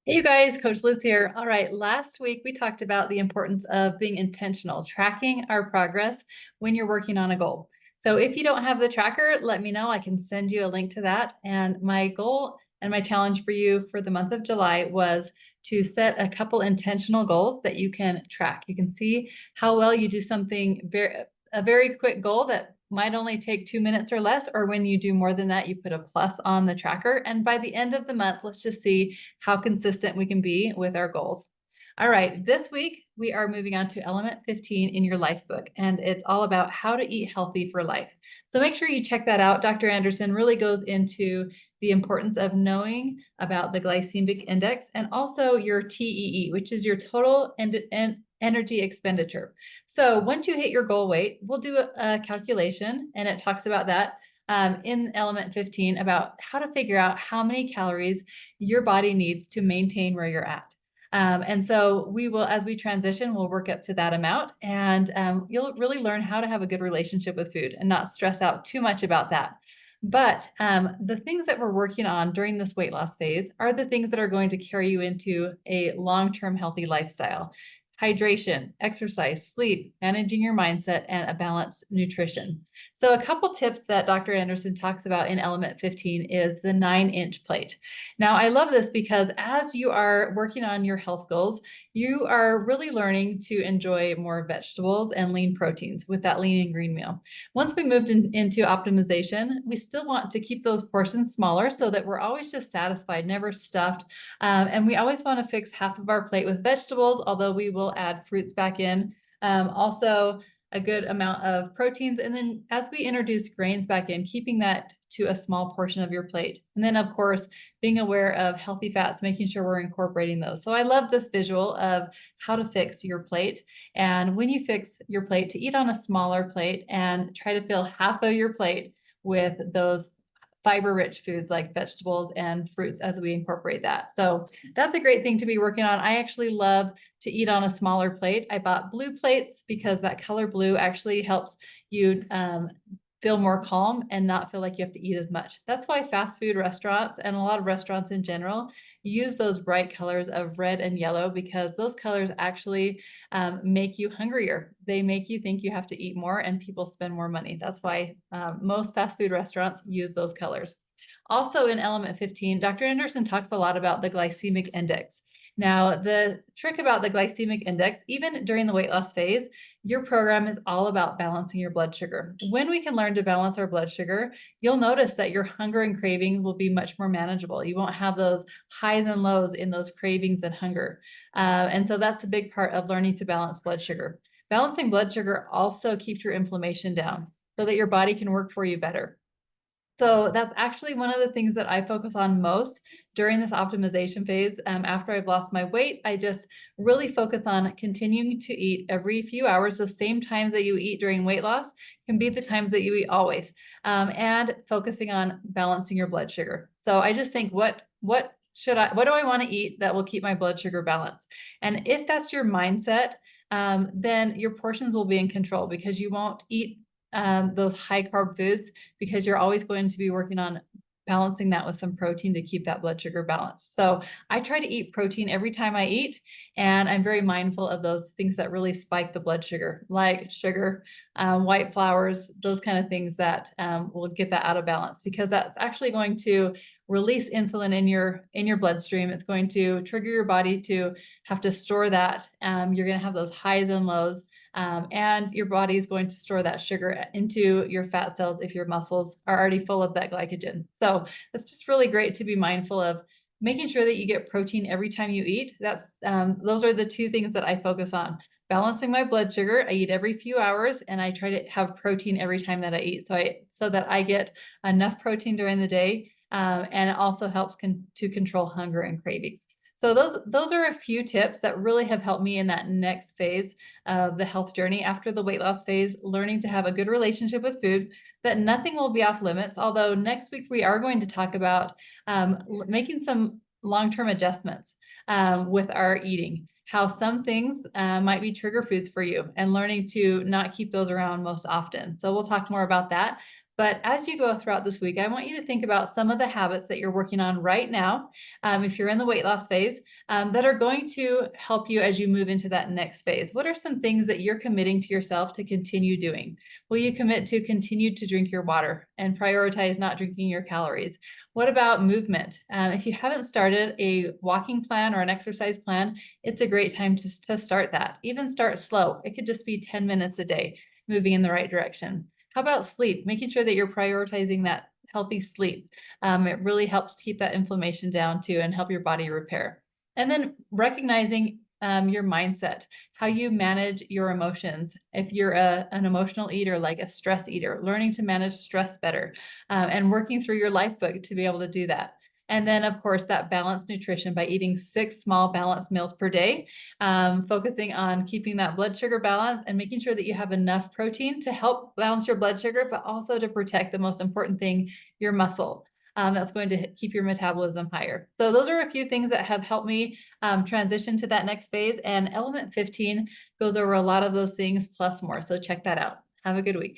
Hey, you guys, Coach Liz here. All right, last week we talked about the importance of being intentional, tracking our progress when you're working on a goal. So if you don't have the tracker, let me know. I can send you a link to that. And my goal and my challenge for you for the month of July was to set a couple intentional goals that you can track. You can see how well you do something a very quick goal that might only take 2 minutes or less, or when you do more than that, you put a plus on the tracker. And by the end of the month, let's just see how consistent we can be with our goals. All right, this week we are moving on to element 15 in your life book, and it's all about how to eat healthy for life. So make sure you check that out. Dr. Anderson really goes into the importance of knowing about the glycemic index and also your TEE, which is your total energy expenditure. So once you hit your goal weight, we'll do a calculation, and it talks about that in element 15 about how to figure out how many calories your body needs to maintain where you're at. And so we will, as we transition, we'll work up to that amount, and you'll really learn how to have a good relationship with food and not stress out too much about that. But the things that we're working on during this weight loss phase are the things that are going to carry you into a long-term healthy lifestyle. Hydration, exercise, sleep, managing your mindset, and a balanced nutrition. So a couple tips that Dr. Anderson talks about in element 15 is the 9-inch plate. Now, I love this because as you are working on your health goals, you are really learning to enjoy more vegetables and lean proteins with that lean and green meal. Once we moved into optimization, we still want to keep those portions smaller so that we're always just satisfied, never stuffed. And we always want to fix half of our plate with vegetables, although we will add fruits back in. Also, a good amount of proteins. And then as we introduce grains back in, keeping that to a small portion of your plate. And then, of course, being aware of healthy fats, making sure we're incorporating those. So I love this visual of how to fix your plate. And when you fix your plate, to eat on a smaller plate and try to fill half of your plate with those fiber-rich foods like vegetables and fruits as we incorporate that. So that's a great thing to be working on. I actually love to eat on a smaller plate. I bought blue plates because that color blue actually helps you feel more calm and not feel like you have to eat as much. That's why fast food restaurants and a lot of restaurants in general use those bright colors of red and yellow, because those colors actually make you hungrier. They make you think you have to eat more, and people spend more money. That's why most fast food restaurants use those colors. Also in element 15, Dr. Anderson talks a lot about the glycemic index. Now, the trick about the glycemic index, even during the weight loss phase, your program is all about balancing your blood sugar. When we can learn to balance our blood sugar, you'll notice that your hunger and craving will be much more manageable. You won't have those highs and lows in those cravings and hunger. And so that's a big part of learning to balance blood sugar. Balancing blood sugar also keeps your inflammation down so that your body can work for you better. So that's actually one of the things that I focus on most during this optimization phase. After I've lost my weight, I just really focus on continuing to eat every few hours. The same times that you eat during weight loss can be the times that you eat always, and focusing on balancing your blood sugar. So I just think, what do I want to eat that will keep my blood sugar balanced? And if that's your mindset, then your portions will be in control, because you won't eat those high carb foods, because you're always going to be working on balancing that with some protein to keep that blood sugar balanced. So I try to eat protein every time I eat, and I'm very mindful of those things that really spike the blood sugar, like sugar, white flours, those kind of things that will get that out of balance, because that's actually going to release insulin in your bloodstream. It's going to trigger your body to have to store that. You're going to have those highs and lows. And your body is going to store that sugar into your fat cells if your muscles are already full of that glycogen. So it's just really great to be mindful of making sure that you get protein every time you eat. Those are the two things that I focus on. Balancing my blood sugar. I eat every few hours, and I try to have protein every time that I eat, so that I get enough protein during the day, and it also helps to control hunger and cravings. So those are a few tips that really have helped me in that next phase of the health journey after the weight loss phase, learning to have a good relationship with food, that nothing will be off limits. Although next week we are going to talk about making some long-term adjustments with our eating, how some things might be trigger foods for you, and learning to not keep those around most often. So we'll talk more about that. But as you go throughout this week, I want you to think about some of the habits that you're working on right now, if you're in the weight loss phase, that are going to help you as you move into that next phase. What are some things that you're committing to yourself to continue doing? Will you commit to continue to drink your water and prioritize not drinking your calories? What about movement? If you haven't started a walking plan or an exercise plan, it's a great time to start that. Even start slow. It could just be 10 minutes a day, moving in the right direction. How about sleep? Making sure that you're prioritizing that healthy sleep. It really helps keep that inflammation down too and help your body repair. And then recognizing your mindset, how you manage your emotions. If you're an emotional eater, like a stress eater, learning to manage stress better, and working through your life book to be able to do that. And then, of course, that balanced nutrition by eating 6 small balanced meals per day, focusing on keeping that blood sugar balance and making sure that you have enough protein to help balance your blood sugar, but also to protect the most important thing, your muscle. That's going to keep your metabolism higher. So those are a few things that have helped me transition to that next phase. And Element 15 goes over a lot of those things plus more. So check that out. Have a good week.